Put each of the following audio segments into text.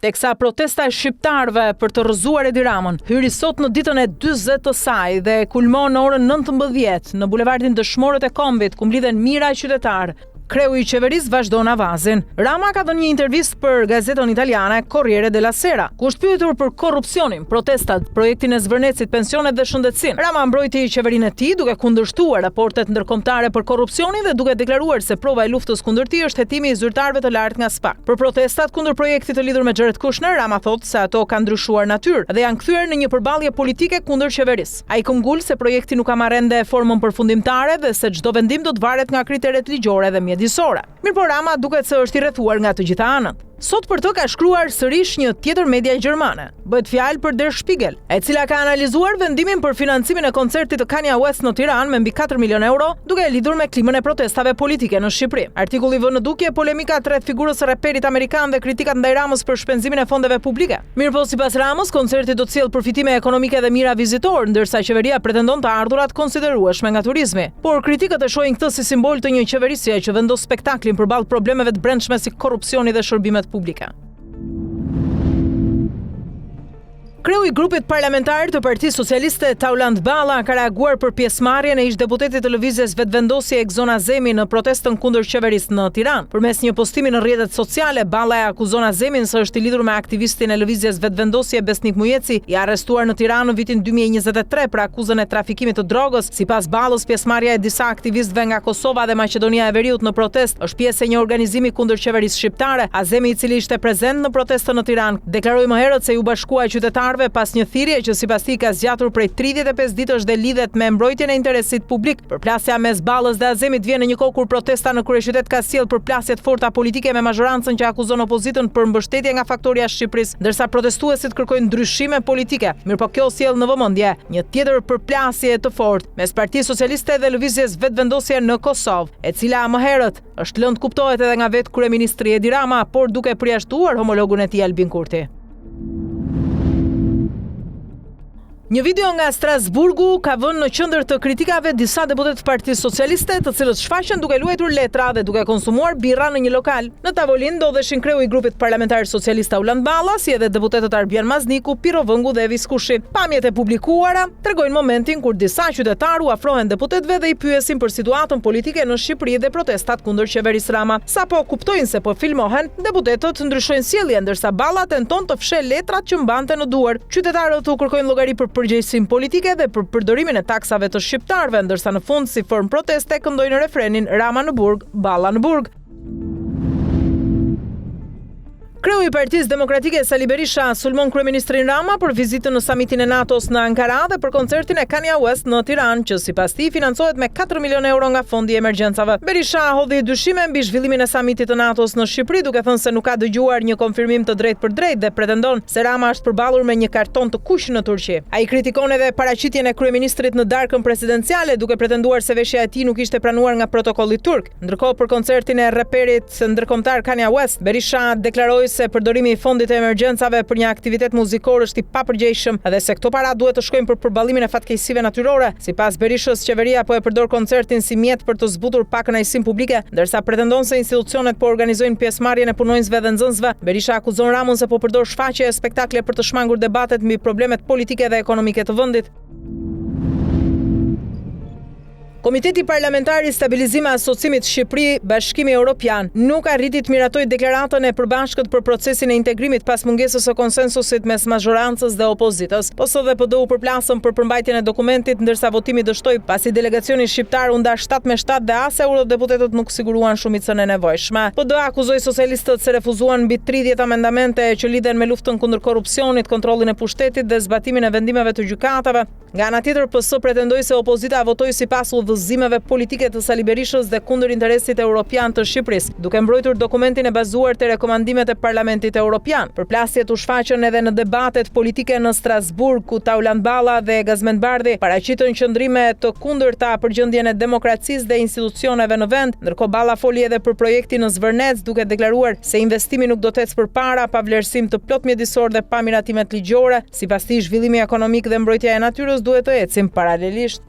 teksa protesta e shqiptarëve për të rrëzuar Edi Ramën hyri sot në ditën e 40 të saj dhe kulmon në orën 19 në bulevardin Dëshmorët e Kombit, ku mblidhen mijëra qytetarë. Kreu i qeverisë vazhdon avazin. Rama ka dhënë një intervistë për gazetën italiane Corriere della Sera, ku është pyetur për korrupsionin, protestat, projektin e Zvërnecit, pensionet dhe shëndetësinë. Rama mbrojti qeverinë e tij duke kundërshtuar raportet ndërkombëtare për korrupsionin dhe duke deklaruar se prova e luftës kundër tij është hetimi i zyrtarëve të lartë nga SPAK. Për protestat kundër projektit të lidhur me Jared Kushner, Rama thotë se ato kanë ndryshuar natyrë dhe janë kthyer në një përballje politike kundër qeverisë. Ai këmbgul se projekti nuk ka marrë ende formën përfundimtare dhe se çdo vendim do të varet nga kriteret ligjore dhe mjedisore. Mirpo Rama duket se është i rrethuar nga të gjitha anët. Sot për të ka shkruar sërish një tjetër media gjermane. Bëhet fjalë për Der Spiegel, e cila ka analizuar vendimin për financimin e koncertit të Kanye West në Tiranë me mbi 4 milion euro, duke e lidhur me klimën e protestave politike në Shqipëri. Artikulli vë në dukje polemikat rreth figurës së raperit amerikan dhe kritikat ndaj Ramës për shpenzimin e fondeve publike. Mirpo sipas Ramës, koncerti do të sjellë përfitime ekonomike dhe mira vizitorë, ndërsa qeveria pretendon të ardhurat konsiderueshme nga turizmi. Por kritikët e shohin këtë si simbol të një qeverisie që vendos spektaklin përballë problemeve të brendshme si korrupsioni dhe shërbimet publike. Kreu i grupit parlamentar të Partisë Socialiste Tauland Balla ka reaguar për pjesëmarrjen e ish-deputetit të lëvizjes Vetëvendosje Egzon Azemin në protestën kundër qeverisë në Tiranë. Përmes një postimi në rrjetet sociale, Balla e akuzon Azemin se është i lidhur me aktivistin e lëvizjes Vetëvendosje Besnik Mujeci, i arrestuar në Tiranë në vitin 2023 për akuzën e trafikimit të drogës. Sipas Ballës, pjesëmarrja e disa aktivistëve nga Kosova dhe Maqedonia e Veriut në protestë është pjesë e një organizimi kundër qeverisë shqiptare. Azemi, i cili ishte prezent në protestën në Tiranë, deklaroi më herët se u bashkua qytetarëve pas një thirrje që sipas tij ka zgjatur prej 35 ditësh dhe lidhet me mbrojtjen e interesit publik. Përplasja mes Ballës dhe Azemit vjen në një kohë kur protesta në kryeqytet ka sjellë përplasje të forta politike me mazhorancën që akuzon opozitën për mbështetje nga faktoria e Shqipërisë, ndërsa protestuesit kërkojnë ndryshime politike. Mirpo kjo sjell në vëmendje një tjetër përplasje të fortë mes Partisë Socialiste dhe lëvizjes Vetëvendosje në Kosovë, e cila më herët është lënë të kuptohet edhe nga vetë kryeministri Edi Rama, por duke përjashtuar homologun e tij Albin Kurti. Një video nga Strasburgu ka vënë në qendër të kritikave disa deputet të Partisë Socialiste, të cilët shfaqen duke luajtur letra dhe duke konsumuar birra në një lokal. Në tavolinë ndodheshin kreu i grupit parlamentar socialist Tauland Balla, si edhe deputetët Arbian Mazniku, Piro Vëngu dhe Evis Kushi. Pamjet e publikuara tregojnë momentin kur disa qytetarë u afrohen deputetëve dhe i pyesin për situatën politike në Shqipëri dhe protestat kundër qeverisë Rama. Sapo kuptojnë se po filmohen, deputetët ndryshojnë sjelljen, ndërsa Balla tenton të fshehë letrat që mbante në duar. Qytetarët u kërkojnë llogari për përgjegjësinë politike dhe për përdorimin e taksave të shqiptarëve, ndërsa në fund si formë proteste këndojnë refrenin Rama në burg, Balla në burg. Kreu i Partisë Demokratike Sali Berisha sulmon kryeministrin Rama për vizitën në samitin e NATO-s në Ankara dhe për koncertin e Kanye West në Tiranë, që sipas tij financohet me 4 milion euro nga fondi i emergjencave. Berisha hodhi dyshime mbi zhvillimin e samitit të NATO-s në Shqipëri, duke thënë se nuk ka dëgjuar një konfirmim të drejtë për drejtë dhe pretendon se Rama është përballur me një karton të kuq në Turqi. Ai kritikon edhe paraqitjen e kryeministrit në darkën presidenciale, duke pretenduar se veshja e tij nuk ishte pranuar nga protokolli turk. Ndërkohë, për koncertin e raperit ndërkombëtar Kanye West, Berisha deklaroi se përdorimi i fondit të emergjencave për një aktivitet muzikor është i papërgjegjshëm dhe se këto para duhet të shkojnë për përballimin e fatkeqësive natyrore. Sipas Berishës, qeveria po e përdor koncertin si mjet për të zbutur pa kënaqësinë publike, ndërsa pretendon se institucionet po organizojnë pjesëmarrjen e punonjësve dhe nxënësve. Berisha akuzon Ramën se po përdor shfaqje e spektakle për të shmangur debatet mbi problemet politike dhe ekonomike të vendit. Komiteti Parlamentar i Stabilizimit e Asociimit Shqipëri Bashkimi Evropian nuk arriti të miratojë deklaratën e përbashkët për procesin e integrimit pas mungesës së konsensusit mes mazhorancës dhe opozitës. PSO dhe PD u përplasën për përmbajtjen e dokumentit, ndërsa votimi dështoi pasi delegacioni shqiptar u nda 7-7 dhe as eurodeputetët nuk siguruan shumicën e nevojshme. PD akuzoi socialistët se refuzuan mbi 30 amendamente që lidhen me luftën kundër korrupsionit, kontrollin e pushtetit dhe zbatimin e vendimeve të gjykatave. Nga ana tjetër, PSO pretendoi se opozita votoi sipas udhëzimeve politike të Sali Berishës dhe kundër interesit evropian të Shqipërisë, duke mbrojtur dokumentin e bazuar te rekomandimet e Parlamentit Evropian. Përplasjet u shfaqën edhe në debatet politike në Strasburg, ku Tauland Balla dhe Gazmend Bardhi paraqitën qëndrime të kundërta për gjendjen e demokracisë dhe institucioneve në vend. Ndërkohë Balla foli edhe për projektin në Zvërnec, duke deklaruar se investimi nuk do të ecë përpara pa vlerësim të plot mjedisor dhe pa miratimet ligjore. Sipas tij, zhvillimi ekonomik dhe mbrojtja e natyrës duhet të ecin paralelisht.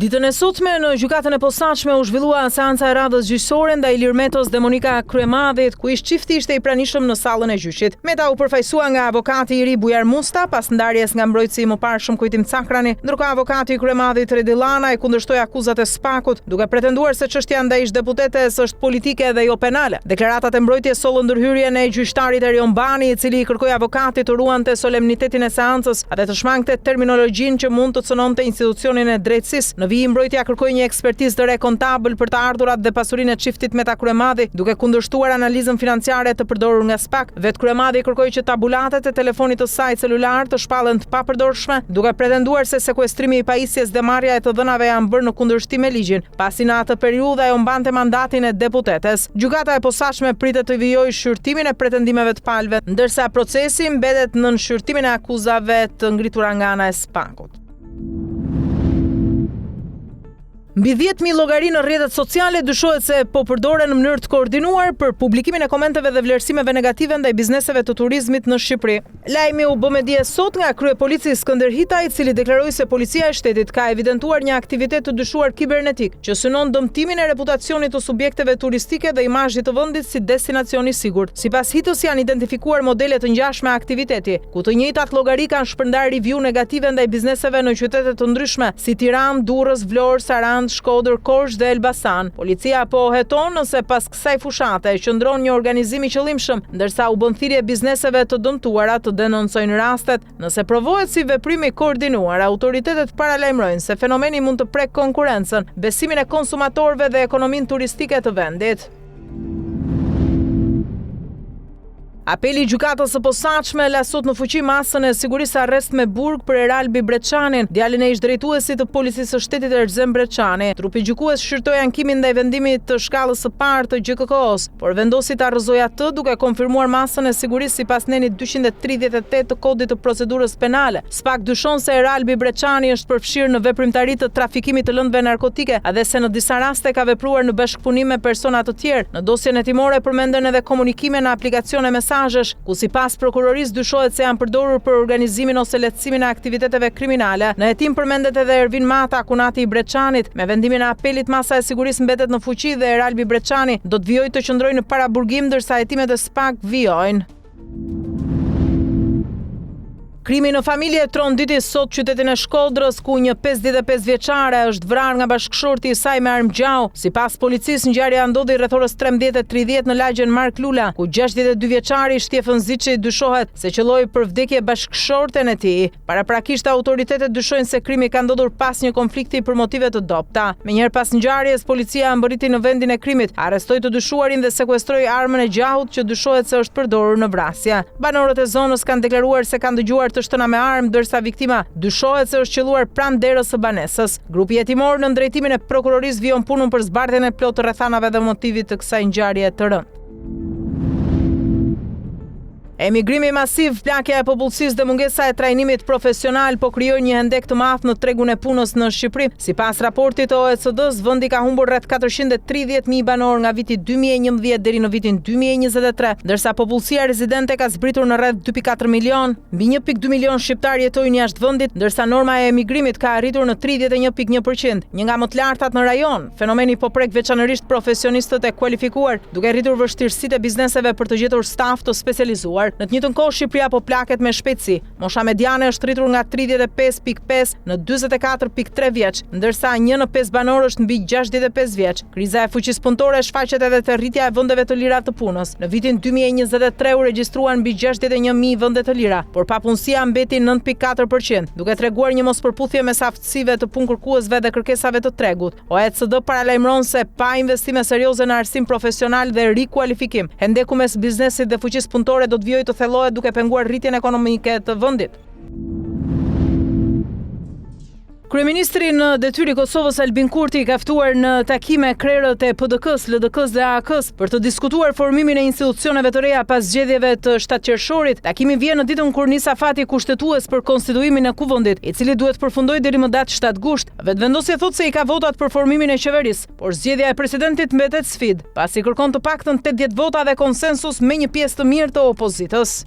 Ditën e sotme në gjykatën e posaçme u zhvillua seanca e radhës gjyqësore ndaj Ilir Metos dhe Monika Kryemadhit, ku ish çifti ishte i pranishëm në sallën e gjyqit. Meta u përfaqësua nga avokati i ri Bujar Musta pas ndarjes nga mbrojtësi i mëparshëm Kujtim Cakrani, ndërkohë avokati i Kryemadhit Redillana e kundërshtoi akuzat e SPAK-ut, duke pretenduar se çështja ndaj ish deputetes është politike dhe jo penale. Deklaratat e mbrojtjes sollën ndërhyrjen e gjyqtarit Erion Bani, i cili i kërkoi avokatit të ruante solemnitetin e seancës dhe të shmangte terminologjinë që mund të cënonte institucionin e drejtësisë. Në vijim mbrojtja kërkoi një ekspertizë të re kontabël për të ardhurat dhe pasurinë e çiftit Meta Kryemadhi, duke kundërshtuar analizën financiare të përdorur nga SPAK. Vet Kryemadhi kërkoi që tabulatet e telefonit të saj celular të shpallen të papërdorshme, duke pretenduar se sekuestrimi i pajisjes dhe marrja e të dhënave janë bërë në kundërshtim me ligjin, pasi në atë periudhë ajo mbante mandatin e deputetes. Gjykata e posaçme pritet të vijojë shqyrtimin e pretendimeve të palëve, ndërsa procesi mbetet nën shqyrtimin e akuzave të ngritura nga ana e SPAK-ut. Mbi 10.000 llogari në rrjetet sociale dyshohet se po përdoren në mënyrë të koordinuar për publikimin e komenteve dhe vlerësimeve negative ndaj bizneseve të turizmit në Shqipëri. Lajmi u bë me dije sot nga kryepolici Skënder Hita, i cili deklaroi se policia e shtetit ka evidentuar një aktivitet të dyshuar kibernetik që synon dëmtimin e reputacionit të subjekteve turistike dhe imazhit të vendit si destinacion i sigurt. Sipas Hitës janë identifikuar modele të ngjashme aktiviteti, ku të njëjtat llogari kanë shpërndar review negative ndaj bizneseve në qytete të ndryshme si Tiranë, Durrës, Vlorë, Sarandë, Shkodër, Korçë dhe Elbasan. Policia po heton nëse pas kësaj fushate qëndron një organizim i qëllimshëm, ndërsa u bën thirrje bizneseve të dëmtuara të denoncojnë rastet. Nëse provohet si veprim i koordinuar, autoritetet paralajmërojnë se fenomeni mund të prek konkurrencën, besimin e konsumatorëve dhe ekonominë turistike të vendit. Apeli i gjykatës së posaçme la sot në fuqi masën e sigurisë arrest me burg për Eralbi Breçanin, djalin e ish drejtuesit të policisë së shtetit Erzem Breçani. Trupi gjykues shqyrtoi ankimin ndaj vendimit të shkallës së parë të GKK-s, por vendosi ta arrëzojë atë duke konfirmuar masën e sigurisë sipas nenit 238 të kodit të procedurës penale. SPAK dyshon se Eralbi Breçani është përfshirë në veprimtari të trafikimit të lëndëve narkotike, dhe se në disa raste ka vepruar në bashkëpunim me persona të tjerë. Në dosjen hetimore përmenden edhe komunikime në aplikacione ku sipas prokurorisë dyshohet se janë përdorur për organizimin ose lehtësimin e aktiviteteve kriminale. Në hetim përmendet edhe Ervin Mata, kunati i Breçanit. Me vendimin e apelit, masa e sigurisë mbetet në fuqi dhe Eralbi Breçani do të vijojë të qëndrojë në paraburgim, ndërsa hetimet e SPAK vijojnë. Krimi në familje tron diti sot qytetin e Shkodrës, ku një 55 vjeçare është vrarë nga bashkëshorti i saj me armë gjau. Sipas policisë, ngjarja ndodhi rreth orës 13:30 në lagjen Mark Lula, ku 62 vjeçari Shtjefën Ziçi dyshohet se qelloi për vdekje bashkëshorten e tij. Paraprakisht autoritetet dyshojnë se krimi ka ndodhur pas një konflikti për motive të dobta. Menjëherë pas ngjarjes, policia mbërriti në vendin e krimit, arrestoi të dyshuarin dhe sekuestroi armën e gjahut që dyshohet se është përdorur në vrasje. Banorët e zonës kanë deklaruar se kanë dëgjuar të shtëna me armë, ndërsa viktima dyshohet se është qelluar pranë derës së banesës. Grupi hetimor në drejtimin e prokurorisë vijon punën për zbardhjen e plotë të rrethanave dhe motivit të kësaj ngjarje të rëndë. Emigrimi masiv, plakja e popullsisë dhe mungesa e trajnimit profesional po krijojnë një hendek të madh në tregun e punës në Shqipëri. Sipas raportit të OECD-s, vendi ka humbur rreth 430.000 banor nga viti 2011 deri në vitin 2023, ndërsa popullsia rezidente ka zbritur në rreth 2.4 milion. Mbi 1.2 milion shqiptar jetojnë jashtë vendit, ndërsa norma e emigrimit ka arritur në 31.1%, një nga më të lartat në rajon. Fenomeni po prek veçanërisht profesionistët e kualifikuar, duke rritur vështirësitë e bizneseve për të gjetur staf të specializuar. Në të njëjtën kohë Shqipëria po plaket me shpejtësi. Mosha mediane është rritur nga 35.5 në 44.3 vjeç, ndërsa 1 në 5 banor është mbi 65 vjeç. Kriza e fuqisë punëtore shfaqet edhe te rritja e vendeve të lira të punës. Në vitin 2023 u regjistruan mbi 61.000 vende të lira, por papunësia mbeti 9.4%, duke treguar një mospërputhje mes aftësive të punëkërkuesve dhe kërkesave të tregut. OECD paralajmëron se pa investime serioze në arsim profesional dhe rikualifikim, hendeku mes biznesit dhe fuqisë punëtore do të vijojë të thellohet duke penguar rritjen ekonomike të vendit. Kryeministri në detyrë i Kosovës Albin Kurti ka ftuar në takime krerët e PDK-s, LDK-s dhe AK-s për të diskutuar formimin e institucioneve të reja pas zgjedhjeve të shtatqershorit. Takimi vjen në ditën kur nis afati kushtetues për konstituimin e kuvendit, i cili duhet përfundojë deri më datë 7 gusht. Vetëvendosja thotë se i ka votat për formimin e qeverisë, por zgjedhja e presidentit mbetet sfidë, pasi kërkon të paktën 80 vota dhe konsensus me një pjesë të mirë të opozitës.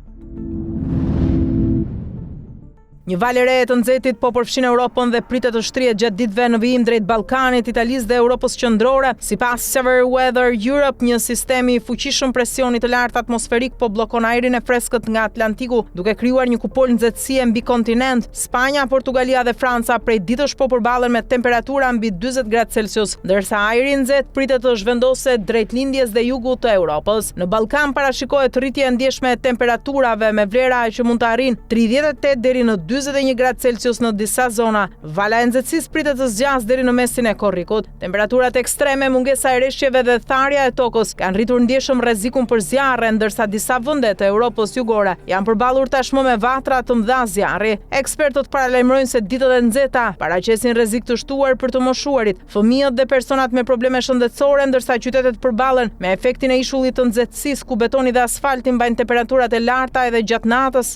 Një valë e re e të nxehtit po përfshin Europën dhe pritet të shtrihet gjatë ditëve në vijim drejt Ballkanit, Italisë dhe Europës qendrore. Sipas Severe Weather Europe, një sistem i fuqishëm presioni të lartë atmosferik po bllokon ajrin e freskët nga Atlantiku, duke krijuar një kupol nxehtësie mbi kontinent. Spanja, Portugalia dhe Franca prej ditësh po përballen me temperatura mbi 40 gradë Celsius, ndërsa ajri i nxehtë pritet të zhvendoset drejt lindjes dhe jugut të Europës. Në Ballkan parashikohet rritje e ndjeshme e temperaturave me vlera që mund të arrijnë 38 deri në 41 gradë Celsius në disa zona. Vala e nxehtësisë pritet të zgjas deri në mesin e korrikut. Temperaturat ekstreme, mungesa e reshjeve dhe tharja e tokës kanë rritur ndjeshëm rrezikun për zjarre, ndërsa disa vende të Europës jugore janë përballur tashmë me vatra të mëdha zjarri. Ekspertët paralajmërojnë se ditët e nxehta paraqesin rrezik të shtuar për të moshuarit, fëmijët dhe personat me probleme shëndetësore, ndërsa qytetet përballen me efektin e ishullit të nxehtësisë ku betoni dhe asfalti mbajnë temperaturat e larta edhe gjatë natës.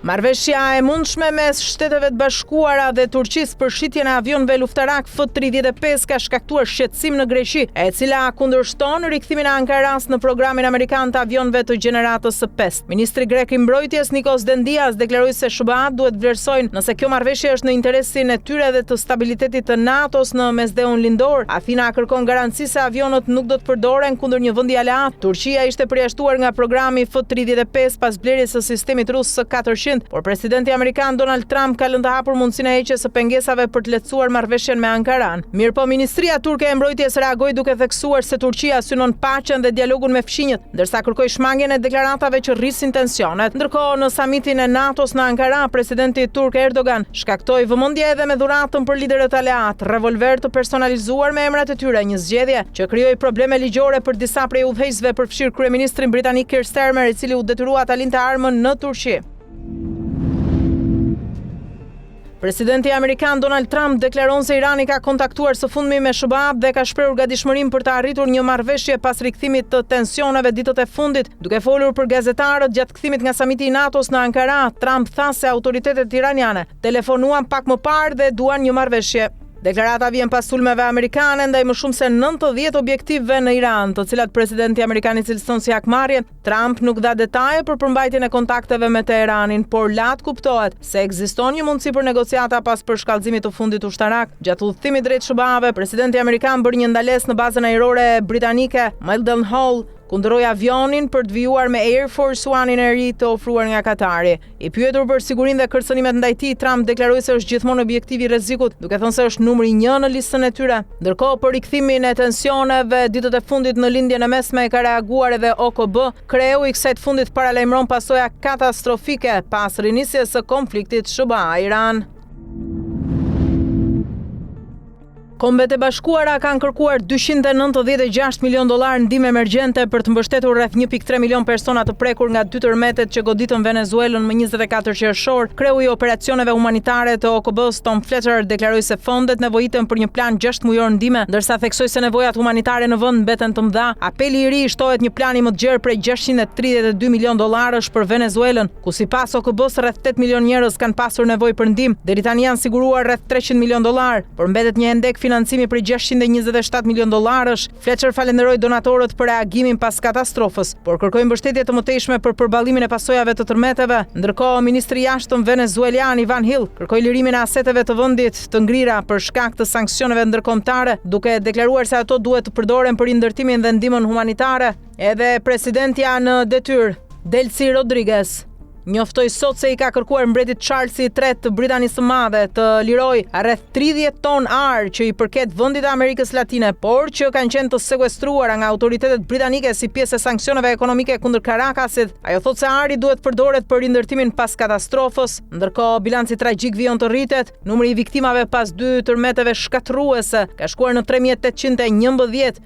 Marrëveshja e mundshme mes Shteteve të Bashkuara dhe Turqisë për shitjen e avionëve luftarak F-35 ka shkaktuar shqetësim në Greqi, e cila kundërshton rikthimin e Ankaras në programin amerikan të avionëve të gjeneratës së 5. Ministri grek i mbrojtjes Nikos Dendias deklaroi se SBA-t duhet vlerësojnë nëse kjo marrëveshje është në interesin e tyre dhe të stabilitetit të NATO-s në mesdheun lindor. Athina kërkon garanci se avionët nuk do të përdoren kundër një vendi aleat. Turqia ishte përjashtuar nga programi F-35 pas blerjes së sistemit rus së 400. Por presidenti amerikan Donald Trump ka lënë të hapur mundësinë e heqjes së pengesave për të lehtësuar marrëveshjen me Ankaran. Mirëpo ministria turke e mbrojtjes reagoi duke theksuar se Turqia synon paqen dhe dialogun me fqinjët, ndërsa kërkoi shmangjen e deklaratave që rrisin tensionet. Ndërkohë, në samitin e NATO-s në Ankara, presidenti turk Erdogan shkaktoi vëmendje edhe me dhuratën për liderët aleat, revolver të personalizuar me emrat e tyre, një zgjedhje që krijoi probleme ligjore për disa prej udhëheqësve, përfshir kryeministrin britanik Keir Starmer, i cili u detyrua ta linte armën në Turqi. Presidenti amerikan Donald Trump deklaron se Irani ka kontaktuar së fundmi me SBA-t dhe ka shprehur gatishmërinë për të arritur një marrëveshje pas rikthimit të tensioneve ditët e fundit. Duke folur për gazetarët gjatë kthimit nga samiti i NATO-s në Ankara, Trump tha se autoritetet iraniane telefonuan pak më parë dhe duan një marrëveshje. Deklarata vjen pas sulmeve amerikane ndaj më shumë se 90 objektivëve në Iran, të cilat presidenti amerikan i cilëson si hakmarrje. Trump nuk dha detaje për përmbajtjen e kontakteve me Teheranin, por lart kuptohet se ekziston një mundësi për negociata pas përshkallëzimit të fundit ushtarak. Gjatë udhëtimit drejt SBA-ve, presidenti amerikan bëri një ndalesë në bazën ajrore britanike Mildenhall, kundëroi avionin për të vijuar me Air Force One-in e ri të ofruar nga Katari. I pyetur për sigurinë dhe kërcënimet ndaj tij, Trump deklaroi se është gjithmonë objektiv i rrezikut, duke thënë se është numri 1 në listën e tyre. Ndërkohë, për rikthimin e tensioneve ditët e fundit në lindjen e mesme ka reaguar edhe OKB. Kreu i kësaj të fundit paralajmëron pasoja katastrofike pas rinisjes së konfliktit SBA-Iran. Kombet e Bashkuara kanë kërkuar 296 milion dollar ndihmë emergjente për të mbështetur rreth 1.3 milion persona të prekur nga dy tërmetet që goditën Venezuelën më 24 qershor. Kreu i operacioneve humanitare të OKB-s Tom Fletcher deklaroi se fondet nevojiten për një plan 6 mujor ndihme, ndërsa theksoi se nevojat humanitare në vend mbeten të mëdha. Apeli i ri shtohet një plan i më të gjerë prej 632 milion dollarësh për Venezuelën, ku sipas OKB-s rreth 8 milion njerëz kanë pasur nevojë për ndihmë. Deri tani janë siguruar rreth 300 milion dollar, por mbetet një hendek financimi për 627 milion dollarësh. Fletcher falenderoi donatorët për reagimin pas katastrofës, por kërkoi mbështetje të mëtejshme për përballimin e pasojave të tërmeteve. Ndërkohë, ministri i jashtëm venezuelian Ivan Hill kërkoi lirimin e aseteve të vendit të ngrira për shkak të sanksioneve ndërkombëtare, duke deklaruar se ato duhet të përdoren për ndërtimin dhe ndihmën humanitare. Edhe presidentja në detyrë, Delcy Rodriguez, njoftoi sot se i ka kërkuar mbretit Charles III të Britanisë së Madhe të liroj rreth 30 ton ar që i përket vendit të Amerikës Latine, por që kanë qenë të sekuestruara nga autoritetet britanike si pjesë e sanksioneve ekonomike kundër Caracas-it. Ajo thotë se ari duhet përdoret për rindërtimin pas katastrofës. Ndërkohë, bilanci tragjik vijon të rritet. Numri i viktimave pas dy tërmeteve shkatërruese ka shkuar në 3811.